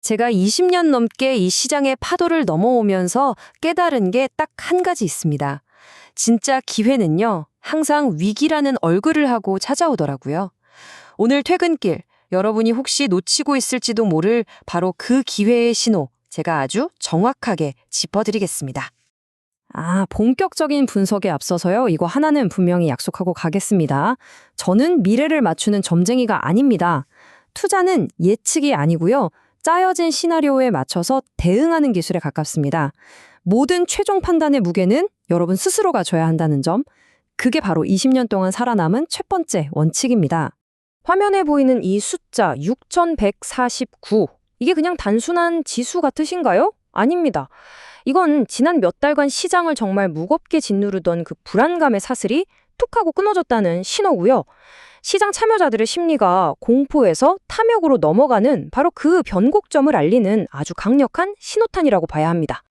제가 20년 넘게 이 시장의 파도를 넘어오면서 깨달은 게 딱 한 가지 있습니다. 진짜 기회는요, 항상 위기라는 얼굴을 하고 찾아오더라고요. 오늘 퇴근길, 여러분이 혹시 놓치고 있을지도 모를 바로 그 기회의 신호, 제가 아주 정확하게 짚어드리겠습니다. 본격적인 분석에 앞서서요, 이거 하나는 분명히 약속하고 가겠습니다. 저는 미래를 맞추는 점쟁이가 아닙니다. 투자는 예측이 아니고요, 짜여진 시나리오에 맞춰서 대응하는 기술에 가깝습니다. 모든 최종 판단의 무게는 여러분 스스로가 져야 한다는 점, 그게 바로 20년 동안 살아남은 첫 번째 원칙입니다. 화면에 보이는 이 숫자 6149, 이게 그냥 단순한 지수 같으신가요? 아닙니다. 이건 지난 몇 달간 시장을 정말 무겁게 짓누르던 그 불안감의 사슬이 툭 하고 끊어졌다는 신호고요. 시장 참여자들의 심리가 공포에서 탐욕으로 넘어가는 바로 그 변곡점을 알리는 아주 강력한 신호탄이라고 봐야 합니다.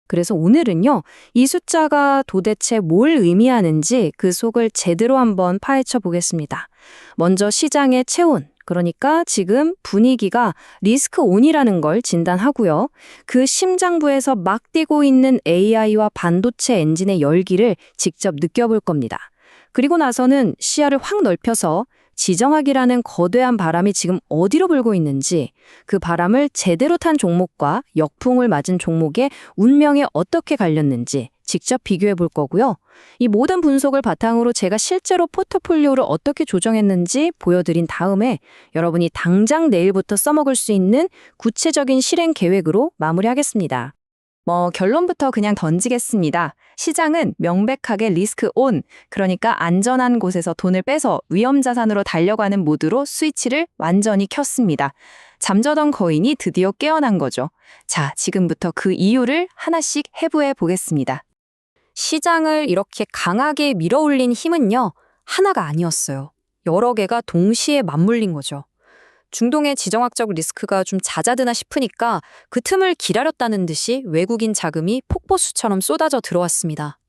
그래서 오늘은요, 이 숫자가 도대체 뭘 의미하는지 그 속을 제대로 한번 파헤쳐 보겠습니다. 먼저 시장의 체온, 그러니까 지금 분위기가 리스크 온이라는 걸 진단하고요. 그 심장부에서 막 뛰고 있는 AI와 반도체 엔진의 열기를 직접 느껴볼 겁니다. 그리고 나서는 시야를 확 넓혀서 지정학이라는 거대한 바람이 지금 어디로 불고 있는지, 그 바람을 제대로 탄 종목과 역풍을 맞은 종목의 운명에 어떻게 갈렸는지 직접 비교해 볼 거고요. 이 모든 분석을 바탕으로 제가 실제로 포트폴리오를 어떻게 조정했는지 보여드린 다음에 여러분이 당장 내일부터 써먹을 수 있는 구체적인 실행 계획으로 마무리하겠습니다. 결론부터 그냥 던지겠습니다. 시장은 명백하게 리스크 온, 그러니까 안전한 곳에서 돈을 빼서 위험 자산으로 달려가는 모드로 스위치를 완전히 켰습니다. 잠자던 거인이 드디어 깨어난 거죠. 자, 지금부터 그 이유를 하나씩 해부해 보겠습니다. 시장을 이렇게 강하게 밀어올린 힘은요, 하나가 아니었어요. 여러 개가 동시에 맞물린 거죠. 중동의 지정학적 리스크가 좀 잦아드나 싶으니까 그 틈을 기다렸다는 듯이 외국인 자금이 폭포수처럼 쏟아져 들어왔습니다.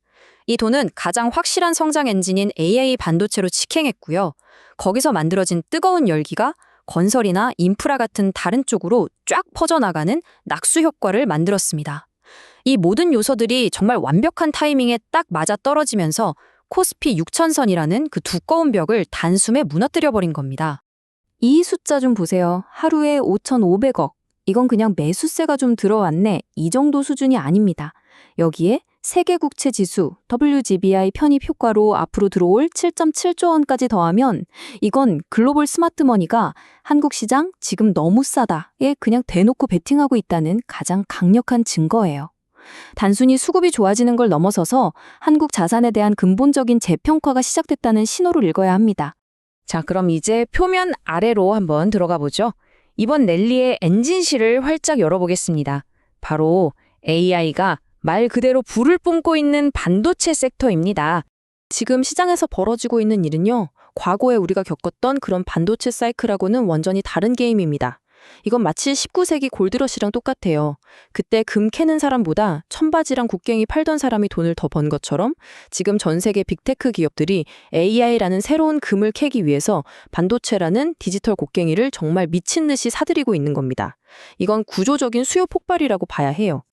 이 돈은 가장 확실한 성장 엔진인 AI 반도체로 직행했고요. 거기서 만들어진 뜨거운 열기가 건설이나 인프라 같은 다른 쪽으로 쫙 퍼져나가는 낙수 효과를 만들었습니다. 이 모든 요소들이 정말 완벽한 타이밍에 딱 맞아 떨어지면서 코스피 6000선이라는 그 두꺼운 벽을 단숨에 무너뜨려버린 겁니다. 이 숫자 좀 보세요. 하루에 5,500억. 이건 그냥 매수세가 좀 들어왔네. 이 정도 수준이 아닙니다. 여기에 세계국채 지수, WGBI 편입 효과로 앞으로 들어올 7.7조 원까지 더하면 이건 글로벌 스마트머니가 한국 시장 지금 너무 싸다에 그냥 대놓고 베팅하고 있다는 가장 강력한 증거예요. 단순히 수급이 좋아지는 걸 넘어서서 한국 자산에 대한 근본적인 재평가가 시작됐다는 신호를 읽어야 합니다. 자, 그럼 이제 표면 아래로 한번 들어가 보죠. 이번 랠리의 엔진실을 활짝 열어보겠습니다. 바로 AI가 말 그대로 불을 뿜고 있는 반도체 섹터입니다. 지금 시장에서 벌어지고 있는 일은요, 과거에 우리가 겪었던 그런 반도체 사이클하고는 완전히 다른 게임입니다. 이건 마치 19세기 골드러시랑 똑같아요. 그때 금 캐는 사람보다 청바지랑 국갱이 팔던 사람이 돈을 더 번 것처럼 지금 전 세계 빅테크 기업들이 AI라는 새로운 금을 캐기 위해서 반도체라는 디지털 곡괭이를 정말 미친 듯이 사들이고 있는 겁니다. 이건 구조적인 수요 폭발이라고 봐야 해요.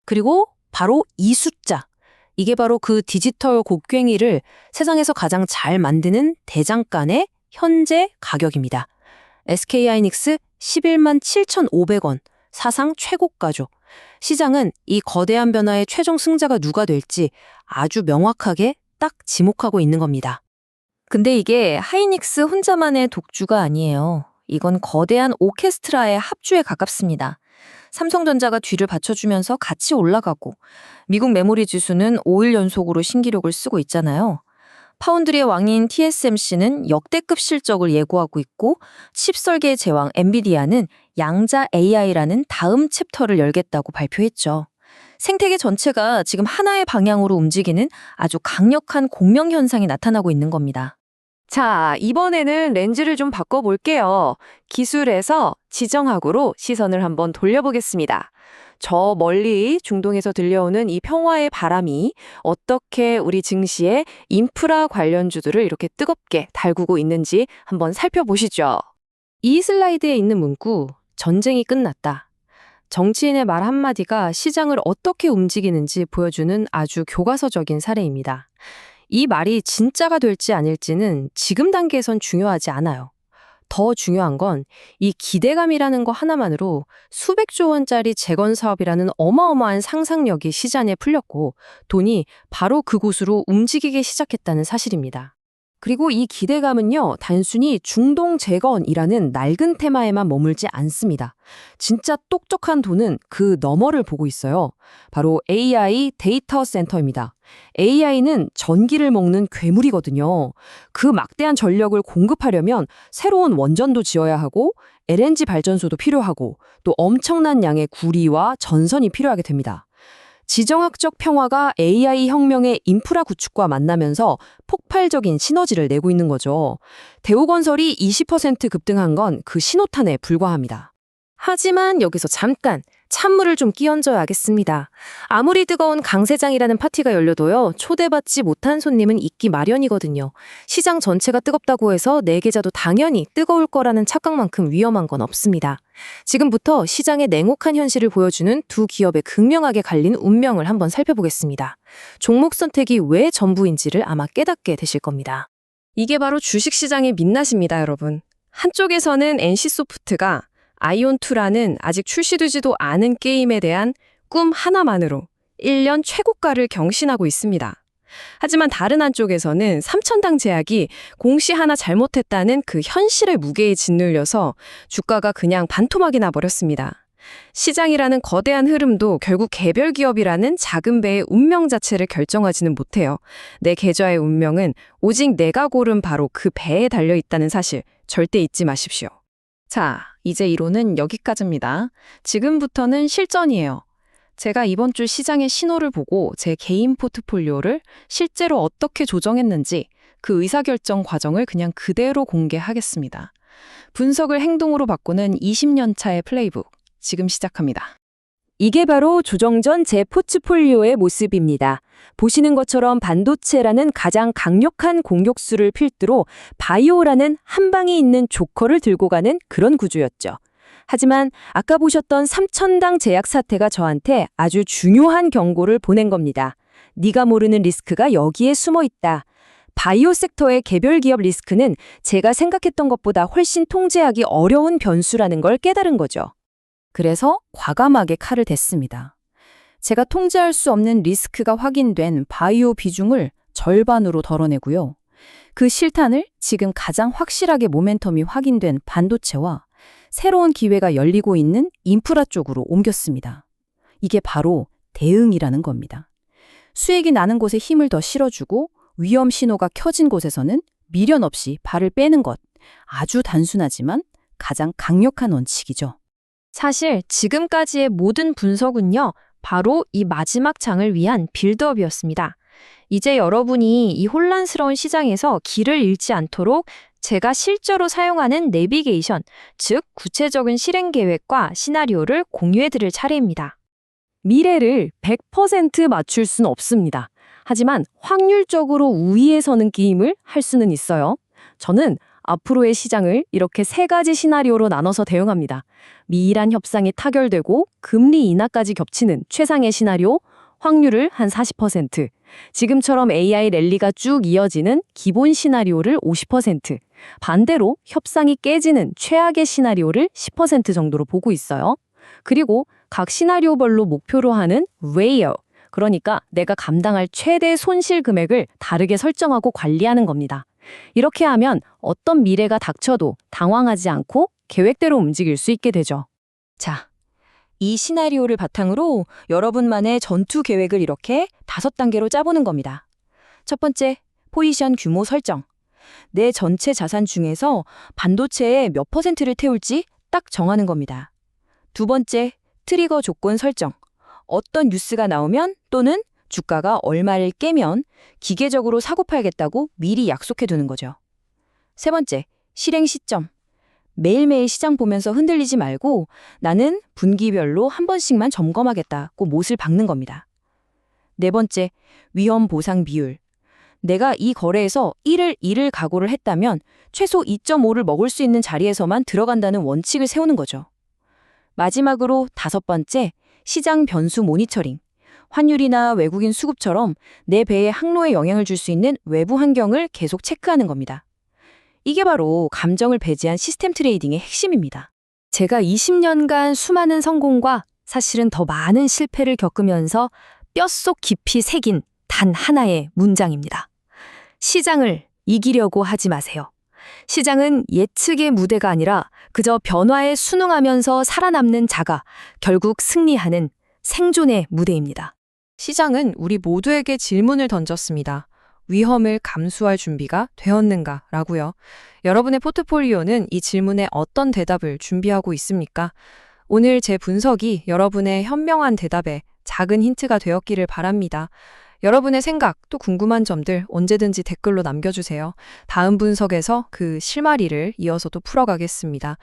그리고 바로 이 숫자. 이게 바로 그 디지털 곡괭이를 세상에서 가장 잘 만드는 대장간의 현재 가격입니다. SK하이닉스 11만 7,500원, 사상 최고가죠. 시장은 이 거대한 변화의 최종 승자가 누가 될지 아주 명확하게 딱 지목하고 있는 겁니다. 근데 이게 하이닉스 혼자만의 독주가 아니에요. 이건 거대한 오케스트라의 합주에 가깝습니다. 삼성전자가 뒤를 받쳐주면서 같이 올라가고, 미국 메모리 지수는 5일 연속으로 신기록을 쓰고 있잖아요. 파운드리의 왕인 TSMC는 역대급 실적을 예고하고 있고, 칩 설계의 제왕 엔비디아는 양자 AI라는 다음 챕터를 열겠다고 발표했죠. 생태계 전체가 지금 하나의 방향으로 움직이는 아주 강력한 공명 현상이 나타나고 있는 겁니다. 자, 이번에는 렌즈를 좀 바꿔볼게요. 기술에서 지정학으로 시선을 한번 돌려보겠습니다. 저 멀리 중동에서 들려오는 이 평화의 바람이 어떻게 우리 증시의 인프라 관련주들을 이렇게 뜨겁게 달구고 있는지 한번 살펴보시죠. 이 슬라이드에 있는 문구, 전쟁이 끝났다. 정치인의 말 한마디가 시장을 어떻게 움직이는지 보여주는 아주 교과서적인 사례입니다. 이 말이 진짜가 될지 아닐지는 지금 단계에선 중요하지 않아요. 더 중요한 건 이 기대감이라는 거 하나만으로 수백조 원짜리 재건 사업이라는 어마어마한 상상력이 시장에 풀렸고 돈이 바로 그곳으로 움직이기 시작했다는 사실입니다. 그리고 이 기대감은요, 단순히 중동 재건이라는 낡은 테마에만 머물지 않습니다. 진짜 똑똑한 돈은 그 너머를 보고 있어요. 바로 AI 데이터 센터입니다. AI는 전기를 먹는 괴물이거든요. 그 막대한 전력을 공급하려면 새로운 원전도 지어야 하고 LNG 발전소도 필요하고 또 엄청난 양의 구리와 전선이 필요하게 됩니다. 지정학적 평화가 AI 혁명의 인프라 구축과 만나면서 폭발적인 시너지를 내고 있는 거죠. 대우건설이 20% 급등한 건 그 신호탄에 불과합니다. 하지만 여기서 잠깐 찬물을 좀 끼얹어야겠습니다. 아무리 뜨거운 강세장이라는 파티가 열려도요, 초대받지 못한 손님은 있기 마련이거든요. 시장 전체가 뜨겁다고 해서 내 계좌도 당연히 뜨거울 거라는 착각만큼 위험한 건 없습니다. 지금부터 시장의 냉혹한 현실을 보여주는 두 기업의 극명하게 갈린 운명을 한번 살펴보겠습니다. 종목 선택이 왜 전부인지를 아마 깨닫게 되실 겁니다. 이게 바로 주식시장의 민낯입니다, 여러분. 한쪽에서는 NC소프트가 아이온2라는 아직 출시되지도 않은 게임에 대한 꿈 하나만으로 1년 최고가를 경신하고 있습니다. 하지만 다른 한쪽에서는 삼천당 제약이 공시 하나 잘못했다는 그 현실의 무게에 짓눌려서 주가가 그냥 반토막이 나버렸습니다. 시장이라는 거대한 흐름도 결국 개별 기업이라는 작은 배의 운명 자체를 결정하지는 못해요. 내 계좌의 운명은 오직 내가 고른 바로 그 배에 달려있다는 사실 절대 잊지 마십시오. 자, 이제 이론은 여기까지입니다. 지금부터는 실전이에요. 제가 이번 주 시장의 신호를 보고 제 개인 포트폴리오를 실제로 어떻게 조정했는지 그 의사결정 과정을 그냥 그대로 공개하겠습니다. 분석을 행동으로 바꾸는 20년 차의 플레이북, 지금 시작합니다. 이게 바로 조정 전 제 포트폴리오의 모습입니다. 보시는 것처럼 반도체라는 가장 강력한 공격수를 필두로 바이오라는 한 방에 있는 조커를 들고 가는 그런 구조였죠. 하지만 아까 보셨던 삼천당 제약 사태가 저한테 아주 중요한 경고를 보낸 겁니다. 네가 모르는 리스크가 여기에 숨어 있다. 바이오 섹터의 개별 기업 리스크는 제가 생각했던 것보다 훨씬 통제하기 어려운 변수라는 걸 깨달은 거죠. 그래서 과감하게 칼을 댔습니다. 제가 통제할 수 없는 리스크가 확인된 바이오 비중을 절반으로 덜어내고요. 그 실탄을 지금 가장 확실하게 모멘텀이 확인된 반도체와 새로운 기회가 열리고 있는 인프라 쪽으로 옮겼습니다. 이게 바로 대응이라는 겁니다. 수익이 나는 곳에 힘을 더 실어주고 위험 신호가 켜진 곳에서는 미련 없이 발을 빼는 것. 아주 단순하지만 가장 강력한 원칙이죠. 사실 지금까지의 모든 분석은요, 바로 이 마지막 장을 위한 빌드업이었습니다. 이제 여러분이 이 혼란스러운 시장에서 길을 잃지 않도록 제가 실제로 사용하는 내비게이션, 즉 구체적인 실행 계획과 시나리오를 공유해드릴 차례입니다. 미래를 100% 맞출 수는 없습니다. 하지만 확률적으로 우위에 서는 게임을 할 수는 있어요. 저는 앞으로의 시장을 이렇게 세 가지 시나리오로 나눠서 대응합니다. 미일한 협상이 타결되고 금리 인하까지 겹치는 최상의 시나리오, 확률을 한 40%, 지금처럼 AI 랠리가 쭉 이어지는 기본 시나리오를 50%, 반대로 협상이 깨지는 최악의 시나리오를 10% 정도로 보고 있어요. 그리고 각 시나리오별로 목표로 하는 레이어, 그러니까 내가 감당할 최대 손실 금액을 다르게 설정하고 관리하는 겁니다. 이렇게 하면 어떤 미래가 닥쳐도 당황하지 않고 계획대로 움직일 수 있게 되죠. 자, 이 시나리오를 바탕으로 여러분만의 전투 계획을 이렇게 5단계로 짜보는 겁니다. 첫 번째, 포지션 규모 설정. 내 전체 자산 중에서 반도체에 몇 %를 태울지 딱 정하는 겁니다. 두 번째, 트리거 조건 설정. 어떤 뉴스가 나오면 또는 주가가 얼마를 깨면 기계적으로 사고 팔겠다고 미리 약속해두는 거죠. 세 번째, 실행 시점. 매일매일 시장 보면서 흔들리지 말고 나는 분기별로 한 번씩만 점검하겠다고 못을 박는 겁니다. 네 번째, 위험 보상 비율. 내가 이 거래에서 1을 1을 각오를 했다면 최소 2.5를 먹을 수 있는 자리에서만 들어간다는 원칙을 세우는 거죠. 마지막으로 5번째, 시장 변수 모니터링. 환율이나 외국인 수급처럼 내 배의 항로에 영향을 줄 수 있는 외부 환경을 계속 체크하는 겁니다. 이게 바로 감정을 배제한 시스템 트레이딩의 핵심입니다. 제가 20년간 수많은 성공과 사실은 더 많은 실패를 겪으면서 뼛속 깊이 새긴 단 하나의 문장입니다. 시장을 이기려고 하지 마세요. 시장은 예측의 무대가 아니라 그저 변화에 순응하면서 살아남는 자가 결국 승리하는 생존의 무대입니다. 시장은 우리 모두에게 질문을 던졌습니다. 위험을 감수할 준비가 되었는가? 라고요. 여러분의 포트폴리오는 이 질문에 어떤 대답을 준비하고 있습니까? 오늘 제 분석이 여러분의 현명한 대답에 작은 힌트가 되었기를 바랍니다. 여러분의 생각, 또 궁금한 점들 언제든지 댓글로 남겨주세요. 다음 분석에서 그 실마리를 이어서 또 풀어가겠습니다.